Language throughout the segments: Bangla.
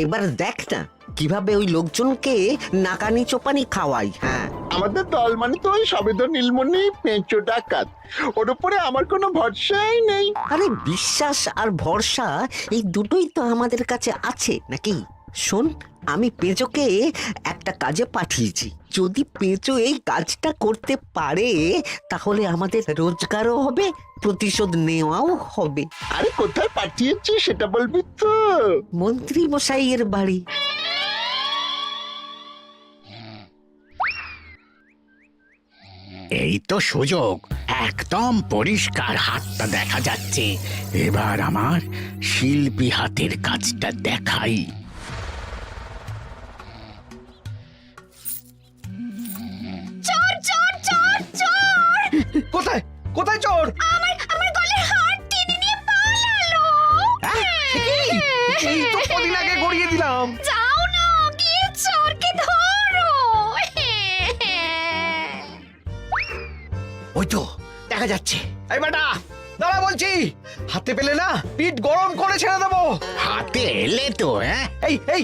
এবার দেখ না কিভাবে ওই লোকজনকে নাকানি চোপানি খাওয়াই। হ্যাঁ, আমাদের দল মানে তো ওই সবেদ নীলমণি পেঁচো ডাকাত, ওর উপরে আমার কোনো ভরসাই নেই। আরে বিশ্বাস আর ভরসা এই দুটোই তো আমাদের কাছে আছে নাকি? শোন, আমি পেঁচোকে একটা কাজে পাঠিয়েছি। যদি পেঁচো এই কাজটা করতে পারে তাহলে আমাদের রোজগারও হবে, প্রতিশোধ নেওয়াও হবে। আরে কোথায় পাঠিয়েছি সেটা বলবি তো? মন্ত্রী মশাইয়ের বাড়ি। এই তো সুযোগ, একদম পরিষ্কার হাতটা দেখা যাচ্ছে। এবার আমার শিল্পী হাতের কাজটা দেখাই। চোর চোর চোর চোর! কোথায় কোথায় চোর? আমার গলার হার টেনে নিয়ে পালালো। এই তো কদিন আগে গড়িয়ে দিলাম। যাও না, গিয়ে চোরকে ধরো। ওই তো দেখা যাচ্ছে। এই বেটা দাঁড়া বলছি, হাতে পেলে না পিঠ গরম করে ছেড়ে দেবো। হাতে এলে তো এই এই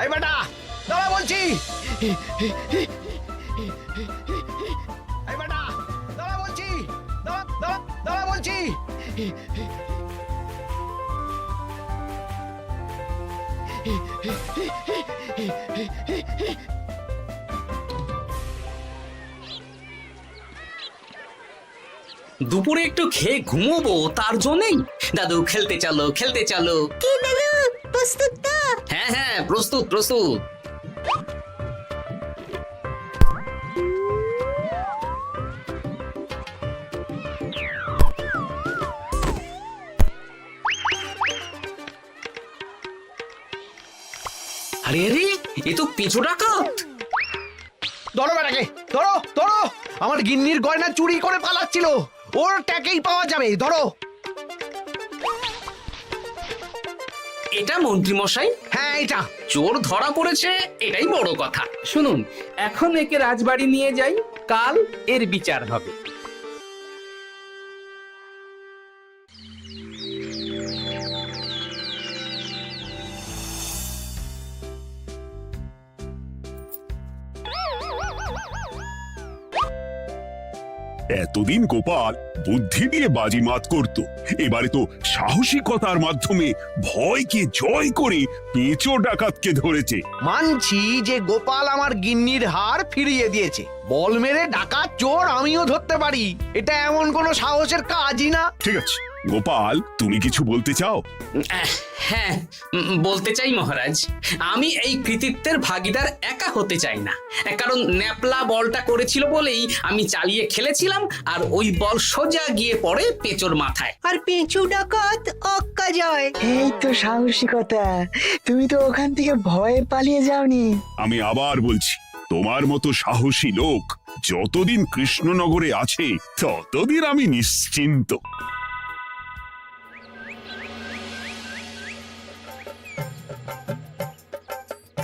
এই বেটা দাঁড়া বলছি। এই বেটা দাঁড়া বলছি, দাঁড়া বলছি। দুপুরে একটু খেয়ে ঘুমোবো তার জন্যই। দাদু খেলতে চলো খেলতে চলো। কি দাদু, প্রস্তুত তো? হ্যাঁ হ্যাঁ, প্রস্তুত প্রস্তুত। আরে আরে, এ তো পিছু ডাকাত। ধরো বেটাকে, ধরো ধরো। আমার গিন্নির গয়না চুরি করে পালাচ্ছিল, ওর ট্যাকেই পাওয়া যাবে। ধরো। এটা মন্ত্রী মশাই, হ্যাঁ এটা। চোর ধরা পড়েছে, এটাই বড় কথা। শুনুন, এখন একে রাজবাড়ি নিয়ে যাই, কাল এর বিচার হবে। এতদিন গোপাল বুদ্ধি দিয়ে বাজিমাত করত, এবারে তো সাহসিকতার মাধ্যমে ভয়কে জয় করে পেঁচো ডাকাতকে ধরেছে। মানছি যে গোপাল আমার গিন্নির হার ফিরিয়ে দিয়েছে। বল মেরে ডাকাত চোর আমিও ধরতে পারি, এটা এমন কোনো সাহসের কাজই না। ঠিক আছে গোপাল, তুমি কিছু বলতে চাও? হ্যাঁ, বলতে চাই মহারাজ, আমি এই কৃতিত্বের ভাগীদার একা হতে চাই না। কারণ ন্যাপলা বলটা করেছিল বলেই আমি চালিয়ে খেলেছিলাম, আর ওই বল সোজা গিয়ে পড়ে পেঁচোর মাথায়। আর পেঁচু ডাকাত অক্কা যায়। এই তো সাহসিকতা, তুমি তো ওখান থেকে ভয়ে পালিয়ে যাওনি। আমি আবার বলছি, তোমার মতো সাহসী লোক যতদিন কৃষ্ণনগরে আছে ততদিন আমি নিশ্চিন্ত।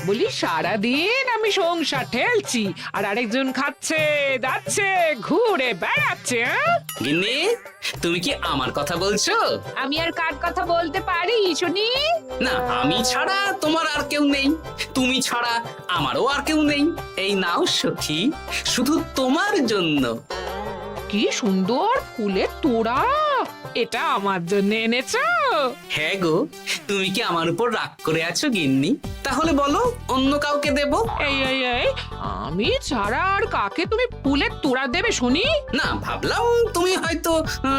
বলি সারাদিন আমি সংসার ঠেলছি আর আরেকজন খাচ্ছে যাচ্ছে ঘুরে বেড়াচ্ছে। গিন্নি, তুমি কি আমার কথা বলছো? আমি আর কার কথা বলতে পারি শুনি? না, আমি ছাড়া তোমার আর কেউ নেই, তুমি ছাড়া আমারও আর কেউ নেই। এই নাও সখী, শুধু তোমার জন্য। কি সুন্দর ফুলের তোড়া, এটা আমার জন্য এনেছো? হ্যাঁ গো, তুমি কি আমার উপর রাগ করে আছো গিন্নি? তাহলে বলো, অন্য কাউকে দেব? এই এই এই, আমি ছাড়া আর কাকে তুমি ফুলের তোড়া দেবে শুনি? না, ভাবলাম তুমি হয়তো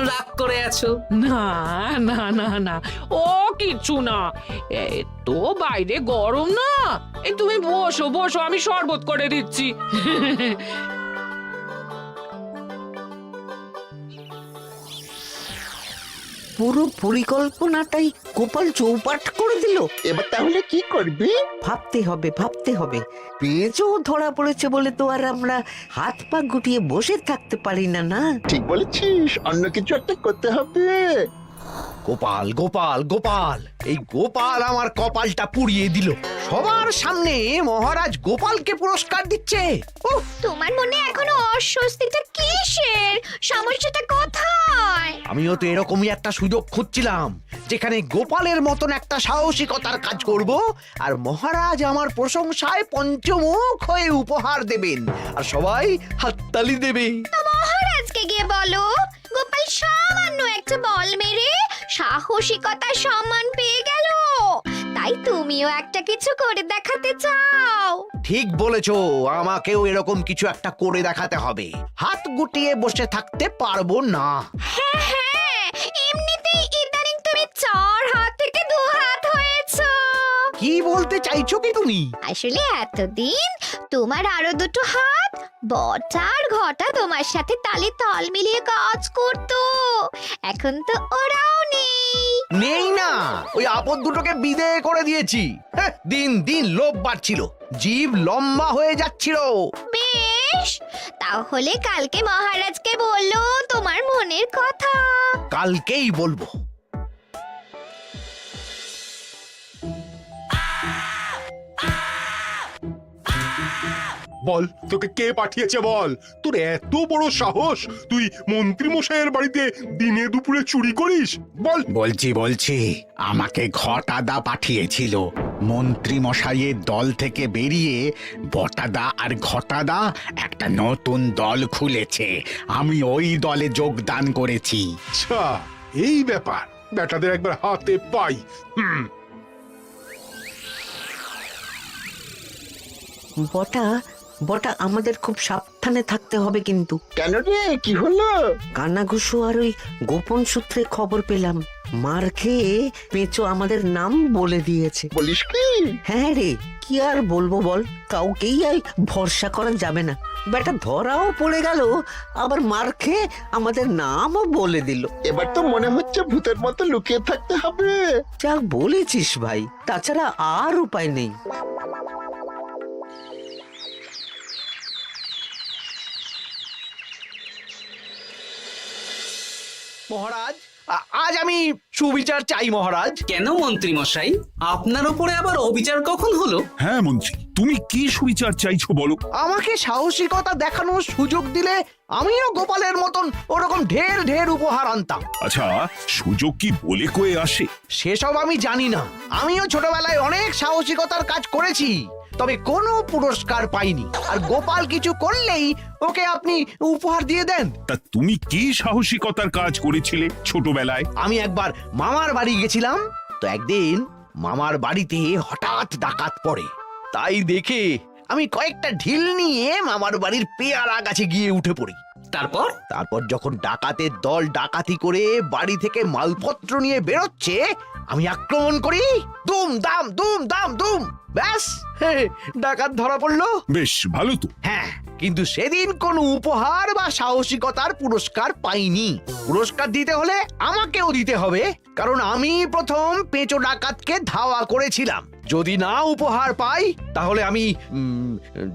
রাগ করে আছো। না না না না, ও কিচ্ছু না। এই তো বাইরে গরম না, এই তুমি বসো বসো, আমি শরবত করে দিচ্ছি। পুরো পরিকল্পনাটাই গোপাল চৌপাট করে দিল। এবার তাহলে কি করবি? ভাবতে হবে ভাবতে হবে। পেঁচো ধরা পড়েছে বলে তো আর আমরা হাত পা গুটিয়ে বসে থাকতে পারি না। না, ঠিক বলেছিস, অন্য কিছু একটা করতে হবে। গোপাল গোপাল গোপাল, এই গোপাল আমার কপালটা পুড়িয়ে দিল। সবার সামনে মহারাজ গোপালকে পুরস্কার দিচ্ছে। উফ, তোমার মনে এখনো অস্বস্তিটা কিসের? সমস্যাটা কোথায়? আমিও তো এরকমই একটা সুযোগ খুঁজছিলাম, যেখানে গোপালের মতন একটা সাহসিকতার কাজ করব, আর মহারাজ আমার প্রশংসায় পঞ্চমুখ হয়ে উপহার দেবেন, আর সবাই হাততালি দেবে। তো মহারাজকে গিয়ে বলো, গোপাল সামান্য একটা বল মেরে সাহসিকতার সম্মান পেয়ে গেল, তাই তুমিও একটা কিছু করে দেখাতে চাও। ঠিক বলেছো, আমাকেও এরকম কিছু একটা করে দেখাতে হবে। হাত গুটিয়ে বসে থাকতে পারবো না। হ্যাঁ হ্যাঁ, এমনিতেই ইদানিং তুমি 4 হাত থেকে 2 হাত হয়েছো। কি বলতে চাইছো কি তুমি? আসলে এতদিন তোমার আরো 2টো হাত বটা আর ঘটা তোমার সাথে তালে তাল মিলিয়ে কাজ করতো, এখন তো ওরাও নেই। নেই না, ওই আপদ দুটোকে বিদেয় করে দিয়েছি। হ্যাঁ, দিন দিন লোভ বাড়ছিল, জীব লম্বা হয়ে যাচ্ছিল। বেশ, তাহলে কালকে মহারাজকে বললো তোমার মনের কথা। কালকেই বলবো। বল, তোকে কে পাঠিয়েছে বল? তোর এত বড় সাহস, তুই মন্ত্রী মশাইয়ের বাড়িতে দিনে দুপুরে চুরি করিস? বল। বলছি আমাকে ঘটাদা পাঠিয়েছিল। মন্ত্রী মশাইয়ের দল থেকে বেরিয়ে বটাদা আর ঘটাদা একটা নতুন দল খুলেছে, আমি ওই দলে যোগদান করেছি। আচ্ছা, এই ব্যাপার। বেটাদের একবার হাতে পাই। বটা বটা আমাদের খুব সাবধানে থাকতে হবে কিন্তু। কেন রে, কি হলো? কানাঘুষো আর ওই গোপন সূত্রে খবর পেলাম, মার খেয়ে পেঁচো আমাদের নাম বলে দিয়েছে। বলিস কি? হ্যাঁ রে, কি আর বলবো বল, কাউকেই আর ভরসা করা যাবে না। বেটা ধরাও পড়ে গেল, আবার মার খেয়ে আমাদের নামও বলে দিল। এবার তো মনে হচ্ছে ভূতের মতো লুকিয়ে থাকতে হবে। যা বলেছিস ভাই, তাছাড়া আর উপায় নেই। মহারাজ, আজ আমি সুবিচার চাই মহারাজ। কেন মন্ত্রী মশাই, আপনার উপরে আবার অবিচার কখন হলো? হ্যাঁ মন্ত্রী, তুমি কি সুবিচার চাইছো বলো? আমাকে সাহসিকতা দেখানোর সুযোগ দিলে আমিও গোপালের মতন ওরকম ঢের ঢের উপহার আনতাম। আচ্ছা, সুযোগ কি বলে কয়ে আসে? সেসব আমি জানি না। আমিও ছোটবেলায় অনেক সাহসিকতার কাজ করেছি, তবে কোনো পুরস্কার পাইনি। আর গোপাল কিছু করলেই ওকে আপনি উপহার দিয়ে দেন। তা তুমি কি সাহসিকতার কাজ করেছিলে ছোটবেলায়? আমি একবার মামার বাড়ি গেছিলাম, তো একদিন মামার বাড়িতে হঠাৎ ডাকাত পড়ে। তাই দেখে আমি কয়েকটা ঢিল নিয়ে মামার বাড়ির পেয়ারা গাছে গিয়ে উঠে পড়ি। তারপর যখন ডাকাতের দল ডাকাতি করে বাড়ি থেকে মালপত্র নিয়ে বেরোচ্ছে, আমি আক্রমণ করি। দুম দাম দুম দাম দুম, ব্যাস, ডাকাত ধরা পড়লো। বেশ ভালো তো। হ্যাঁ, কিন্তু সেদিন কোনো উপহার বা সাহসিকতার পুরস্কার পাইনি। পুরস্কার দিতে হলে আমাকেও দিতে হবে, কারণ আমি প্রথম পেঁচো ডাকাতকে ধাওয়া করেছিলাম। যদি না উপহার পাই তাহলে আমি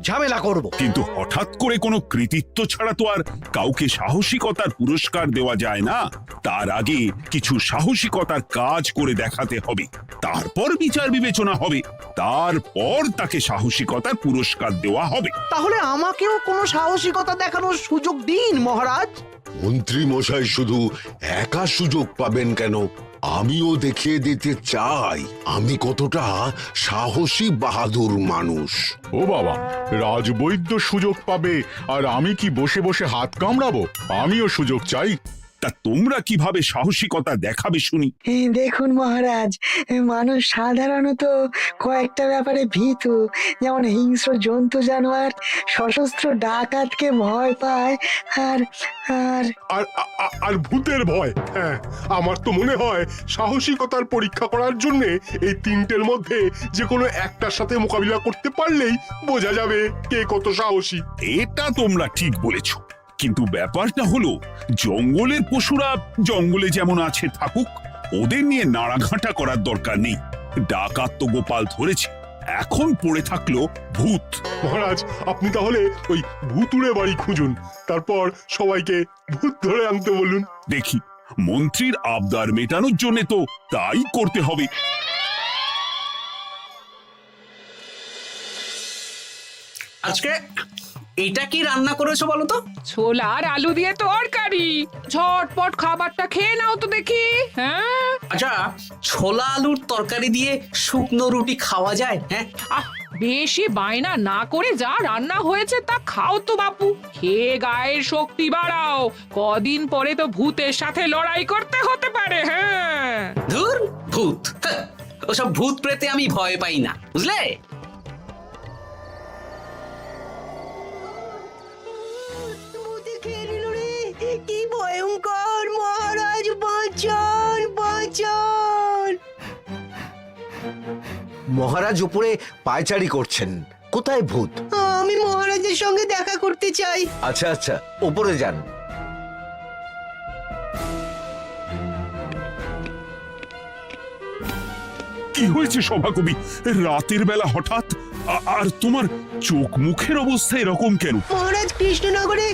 ঝামেলা করব। কিন্তু হঠাৎ করে কোনো কৃতিত্ব ছাড়া তো আর কাউকে সাহসিকতার পুরস্কার দেওয়া যায় না। তার আগে কিছু সাহসিকতার কাজ করে দেখাতে হবে, তারপর বিচার বিবেচনা হবে, তারপর তাকে সাহসিকতার পুরস্কার দেওয়া হবে। তাহলে আমাকেও কোনো সাহসিকতা দেখানোর সুযোগ দিন মহারাজ। মন্ত্রী মশাই শুধু একা সুযোগ পাবেন কেন, আমিও দেখিয়ে দিতে চাই আমি কতটা সাহসী বাহাদুর মানুষ। ও বাবা, রাজবৈদ্য সুযোগ পাবে আর আমি কি বসে বসে হাত কামড়াবো? আমিও সুযোগ চাই। তা তোমরা কিভাবে সাহসিকতা দেখাবে শুনি? দেখুন মহারাজ, মানুষ সাধারণত কয়েকটা ব্যাপারে ভীতু, যেমন হিংস্র জন্তু জানোয়ার, সশস্ত্র ডাকাতকে ভয় পায়, আর আর আর আর ভূতের ভয়। হ্যাঁ, আমার তো মনে হয় সাহসিকতার পরীক্ষা করার জন্য এই তিনটের মধ্যে যে কোনো একটার সাথে মোকাবিলা করতে পারলেই বোঝা যাবে কে কত সাহসী। এটা তোমরা ঠিক বলেছ, কিন্তু ব্যাপারটা হলো জঙ্গলের পশুরা জঙ্গলে যেমন আছে থাকুক, ওদের নিয়ে নাড়াঘাটা করার দরকার নেই। ডাকাত তো গোপাল ধরেছে, এখন পড়ে থাকলো ভূত। মহারাজ, আপনি তাহলে ওই ভূতুড়ে বাড়ি খুঁজুন, তারপর সবাইকে ভূত ধরে আনতে বলুন। দেখি মন্ত্রীর আবদার মেটানোর জন্য তো তাই করতে হবে। আজকে এটা কি রান্না করেছো বলো তো? ছোলা আর আলু দিয়ে তরকারি, ঝটপট খাবারটা খেয়ে নাও তো দেখি। হ্যাঁ, আচ্ছা, ছোলা আলুর তরকারি দিয়ে শুকনো রুটি খাওয়া যায়? হ্যাঁ, আহ বেশি বায়না না করে যা রান্না হয়েছে তা খাও তো বাপু, খেয়ে গায়ের শক্তি বাড়াও। কদিন পরে তো ভূতের সাথে লড়াই করতে হতে পারে। হ্যাঁ, ধুর ভূত, হ্যাঁ, ওসব ভূত প্রেতে আমি ভয় পাই না, বুঝলে? কি ভয়ঙ্কর! মহারাজ বাঁচান, বাঁচান! মহারাজ উপরে পায়চারি করছেন, কোথায় ভূত? আমি মহারাজের সঙ্গে দেখা করতে চাই। আচ্ছা আচ্ছা, উপরে যান। কি হয়েছে সভাকবি? রাতের বেলা হঠাৎ আর তোমার চোখ মুখের অবস্থা এরকম কেন? মহারাজ, কৃষ্ণনগরে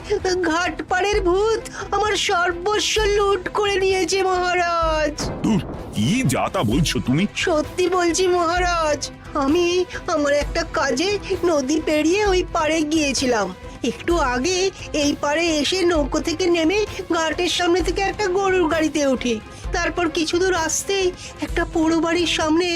ঘাটপাড়ের ভূত আমার সর্বস্ব লুট করে নিয়েছে মহারাজ। দূর, কি যা তা বলছো তুমি? সত্যি বলছি মহারাজ, আমি আমার একটা কাজে নদী পেরিয়ে ওই পাড়ে গিয়েছিলাম। একটু আগে এই পাড়ে এসে নৌকো থেকে নেমে ঘাটের সামনে থেকে একটা গরুর গাড়িতে উঠি। তারপর কিছু দূর আসতেই একটা পোড়ো বাড়ির সামনে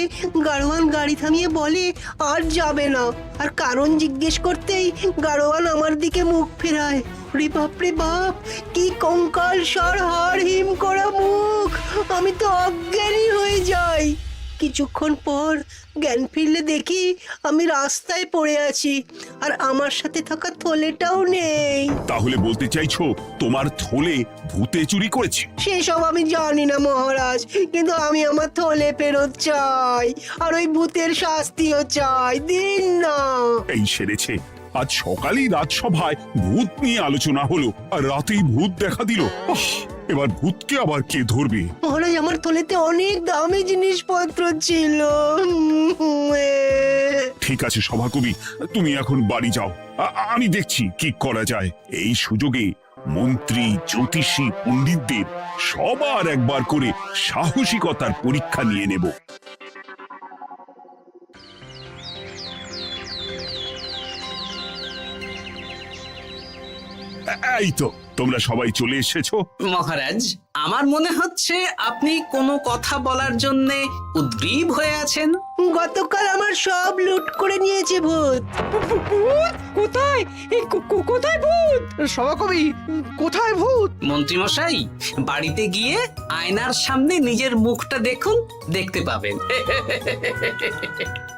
গাড়োয়ান গাড়ি থামিয়ে বলে আর যাবে না। আর কারণ জিজ্ঞেস করতেই গাড়োয়ান আমার দিকে মুখ ফেরায়। রে বাপ রে বাপ, কি কঙ্কাল সার হাড় হিম করা মুখ! আমি তো অজ্ঞানী হয়ে যাই। কিছুক্ষণ পর জ্ঞান ফিরলে দেখি আমি রাস্তায় পড়ে আছি, আর আমার সাথে থাকা থলেটাও নেই। তাহলে বলতে চাইছো তোমার থলে ভূতে চুরি করেছে? সেসব আমি জানি না মহারাজ, কিন্তু আমি আমার থলে ফেরত চাই, আর ওই ভূতের শাস্তিও চাই। দিন না। এই সেরেছে, আজ সকালেই রাজসভায় ভূত নিয়ে আলোচনা হলো, আর রাতেই ভূত দেখা দিল। এবার ভূতকে আবার কে ধরবে? মহারাজ, আমার থলেতে অনেক দামি জিনিসপত্র ছিল। ঠিক আছে সভাকবি, তুমি এখন বাড়ি যাও, আমি দেখছি কি করা যায়। এই সুযোগে মন্ত্রী, জ্যোতিষী, পণ্ডিতদের সবার একবার করে সাহসিকতার পরীক্ষা নিয়ে নেব। এই তো তোমরা সবাই চলে এসেছো। মহারাজ, আমার মনে হচ্ছে আপনি কোনো কথা বলার জন্য উদ্গ্রীব হয়ে আছেন। গতকাল আমার সব লুট করে নিয়েছে ভূত। কোথায়? কোথায় ভূত? সভাকবি, কোথায় ভূত? মন্ত্রী মশাই, বাড়িতে গিয়ে আয়নার সামনে নিজের মুখটা দেখুন, দেখতে পাবেন।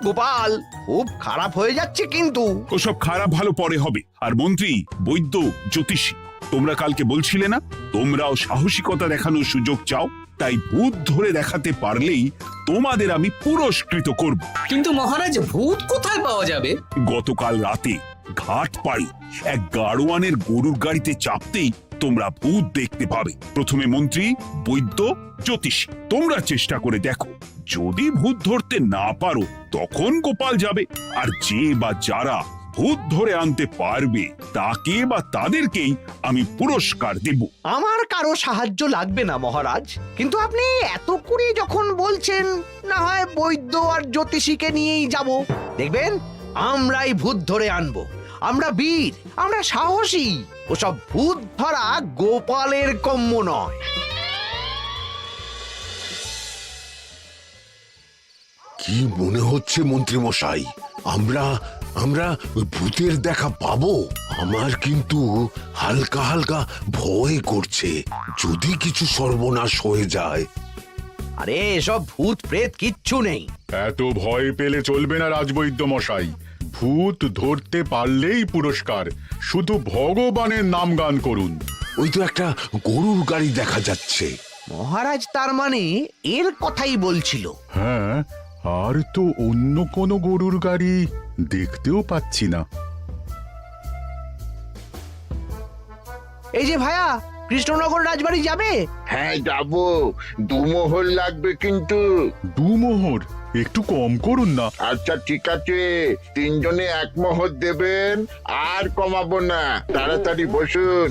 গোপাল, খুব খারাপ হয়ে যাচ্ছে কিন্তু। ওসব খারাপ ভালো পরে হবে। আর মন্ত্রী, বৈদ্য, জ্যোতিষী, তোমরা কালকে বলছিলে না তোমরাও সাহসিকতা দেখানোর সুযোগ চাও? তাই ভূত ধরে দেখাতে পারলেই তোমাদের আমি পুরস্কৃত করব। কিন্তু মহারাজ, ভূত কোথায় পাওয়া যাবে? গতকাল রাতে ঘাট পাড়ি এক গাড়োয়ানের গরুর গাড়িতে চাপতেই তোমরা ভূত দেখতে পাবে। প্রথমে মন্ত্রী, বৈদ্য, জ্যোতিষী, তোমরা চেষ্টা করে দেখো। যদি ভূত ধরতে না পারো তখন গোপাল যাবে, আর যে বা যারা ভূত ধরে আনতে পারবে তাকে বা তাদেরকেই আমি পুরস্কার দেব। আমার কারো সাহায্য লাগবে না মহারাজ, কিন্তু আপনি এত করে যখন বলছেন, না হয় বৈদ্য আর জ্যোতিষীকে নিয়েই যাব। দেখবেন, আমরাই ভূত ধরে আনবো। আমরা বীর, আমরা সাহসী। ওসব ভূত ধরা গোপালের কম্য নয়। কি মনে হচ্ছে মন্ত্রী মশাই, আমরা আমরা ভূতের দেখা পাবো? আমার কিন্তু হালকা হালকা ভয় করছে, যদি কিছু সর্বনাশ হয়ে যায়। আরে এসব ভূত প্রেত কিচ্ছু নেই। এত ভয় পেলে চলবে না রাজবৈদ্য মশাই। ভূত ধরতে পারলেই পুরস্কার, শুধু ভগবানের নাম গান করুন। ওই তো একটা গরুর গাড়ি দেখা যাচ্ছে। মহারাজ তার মানে এর কথাই বলছিল। হ্যাঁ, আর তো অন্য কোনো গরুর গাড়ি দেখতেও পাচ্ছি না। এই যে ভায়া, কৃষ্ণনগর রাজবাড়ি যাবে? হ্যাঁ যাব, 2 মোহর লাগবে কিন্তু। 2 মোহর একটু কম করুন না। আচ্ছা ঠিক আছে, 3 জনে 1 মোহর দেবেন, আর কমাবো না। তাড়াতাড়ি বসুন।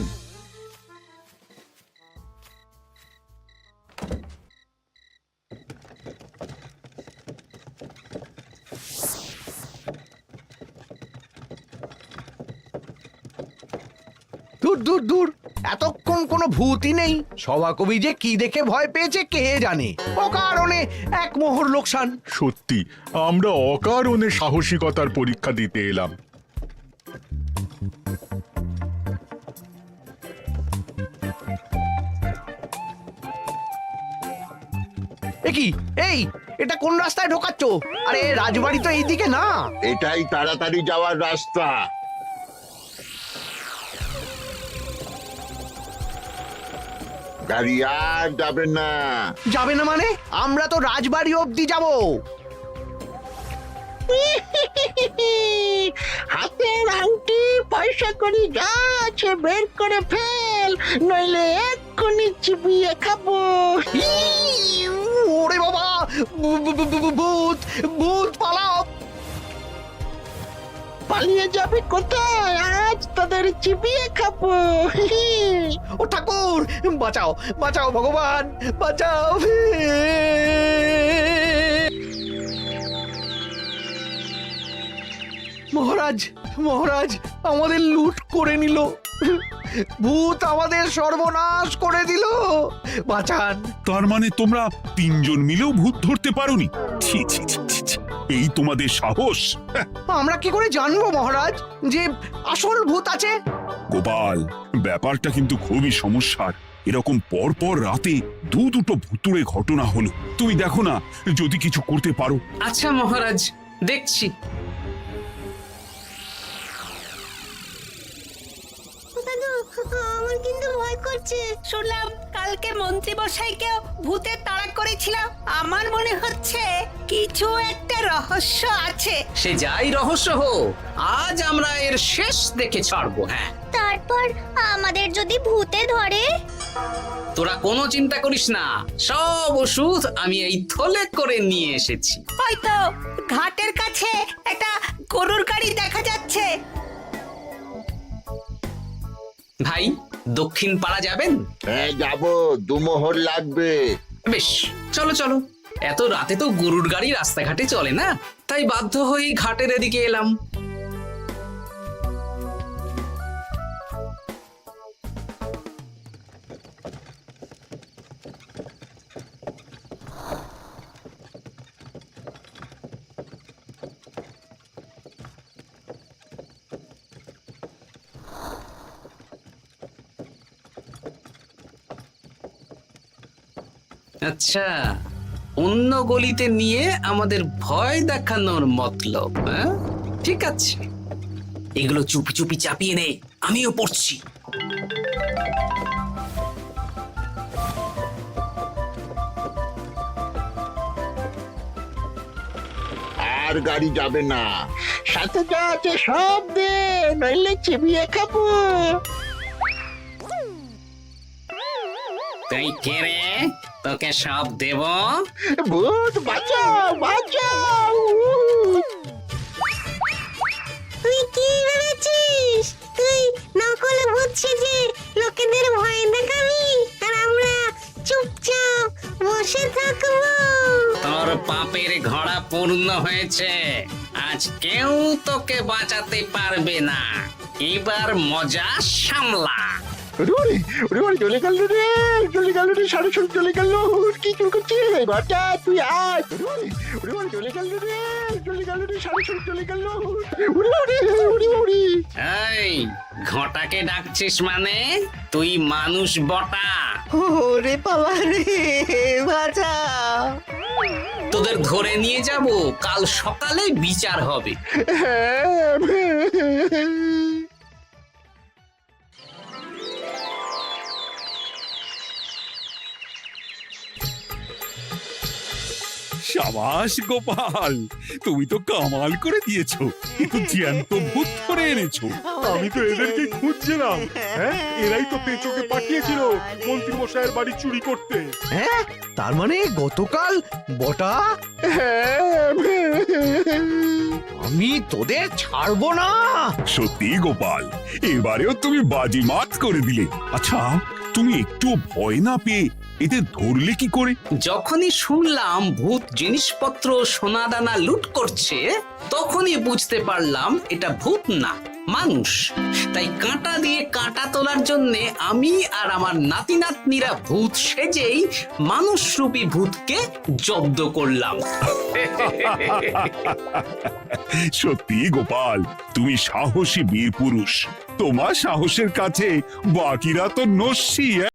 দূর দূর দূর, এতক্ষণ কোনো ভূতই নেই। সভাকবি যে কি দেখে ভয় পেয়েছে কে জানে। অকারণে এক মোহর লোকসান। সত্যি আমরা অকারণে সাহসিকতার পরীক্ষা দিতে এলাম। কি এই, এটা কোন রাস্তায় ঢোকাচ্ছ? আরে রাজবাড়ি তো এইদিকে না। এটাই তাড়াতাড়ি যাওয়ার রাস্তা। গাড়ি আর যাবে না। যাবে না মানে? আমরা তো রাজবাড়ি অবধি যাব। হাতের আংটি পয়সা করি যা আছে বের করে ফেল, নইলে এক্ষুনি চিবিয়ে খাবো। ওরে বাবা, ভূত ভূত, পালাও। পালিয়ে যাবে কোথায়? আজ তাদের চিবিয়ে খাবো। ও ঠাকুর, বাঁচাও বাঁচাও ভগবান, বাঁচাও। মহারাজ মহারাজ, আমাদের লুট করে নিল। ভূত আমাদের সর্বনাশ করে দিল। বাঁচান। তার মানে তোমরা তিনজন মিলেও ভূত ধরতে পারোনি? ছি ছি ছি ছি ছি। এই তোমাদের সাহস! আমরা কি করে জানবো মহারাজ যে আসল ভূত আছে? গোপাল, ব্যাপারটা কিন্তু খুবই সমস্যার। এরকম পর পর রাতে দুটো ভুতুড়ে ঘটনা হলো। তুমি দেখো না যদি কিছু করতে পারো। আচ্ছা মহারাজ, দেখছি। আমার কিন্তু ভয় করছে। শুনলাম কালকে মন্ত্রী মশাইকেও ভূতের তাড়া করেছিল। আমার মনে হচ্ছে কিছু একটা রহস্য আছে। সে যাই রহস্য হোক, আজ আমরা এর শেষ দেখে ছাড়বো। হ্যাঁ, তারপর আমাদের যদি ভূতে ধরে? তোরা কোনো চিন্তা করিস না, সব ওষুধ আমি এই থলে করে নিয়ে এসেছি। হয়তো ঘাটের কাছে একটা গরুর গাড়ি দেখা যাচ্ছে। ভাই, দক্ষিণ পাড়া যাবেন? হ্যাঁ যাবো, দুমোহর লাগবে। বেশ, চলো চলো। এত রাতে তো গরুর গাড়ি রাস্তাঘাটে চলে না, তাই বাধ্য হয়ে ঘাটের এদিকে এলাম। আচ্ছা, অন্য গলিতে নিয়ে আমাদের ভয় দেখানোর মতলব? হ্যাঁ, ঠিক আছে, এগুলো চুপি চুপি চাপিয়ে নে, আমিও পড়ছি। আর গাড়ি যাবে না। সাথে যা আছে সব দে, নইলে চিবিয়ে খাবো। তুই কে রে? তোকে সব দেব? ভূত বাঁচাও বাঁচাও। তুই কি ভেবেছিস? তুই নকল ভূত সেজে লোকেদের ভয় দেখাবি আর আমরা চুপচাপ বসে থাকবো? তোর পাপের ঘোড়া পূর্ণ হয়েছে। আজ কেউ তোকে বাঁচাতে পারবে না। এবার মজা সামলা। চলে গেল রে, চলে গেল রে, সাড়ে ছড়ে চলে গেল। কি চুল করছিস ঘটা? তুই আয়। চলে গেল রে, চলে গেল রে, সাড়ে ছড়ে চলে গেল। এই, ঘটাকে ডাকছিস মানে? তুই মানুষ বটা। ওরে বাবা রে, বাঁচা! তোদের ধরে নিয়ে যাব, কাল সকালে বিচার হবে। সাবাস গোপাল, তুমি তো কামাল করে দিয়েছো। কিন্তু জ্যান্ত ভূত ধরে এনেছো। আমি তো এদেরকে খুঁজছিলাম। হ্যাঁ, এরাই তো পেঁচোকে পাঠিয়েছিল মন্ত্রী মশাইয়ের বাড়ি চুরি করতে। হ্যাঁ, তার মানে গতকাল বটা। আমি তোদের ছাড়বো না। সত্যি গোপাল, এবারেও তুমি বাজিমাত করে দিলে। আচ্ছা, তুমি একটু ভয় না পেয়ে এদের ধরলে কি করে? যখনই শুনলাম ভূত জিনিসপত্র সোনাদানা লুট করছে, তখনই বুঝতে পারলাম এটা ভূত না, মানুষ। তাই কাঁটা দিয়ে কাঁটা তোলার জন্য আমি আর আমার নাতি নাতনিরা ভূত সেজেই মানুষরূপী ভূতকে জব্দ করলাম। সত্যি গোপাল, তুমি সাহসী বীর পুরুষ। তোমার সাহসের কাছে বাকিরা তো নস্যি।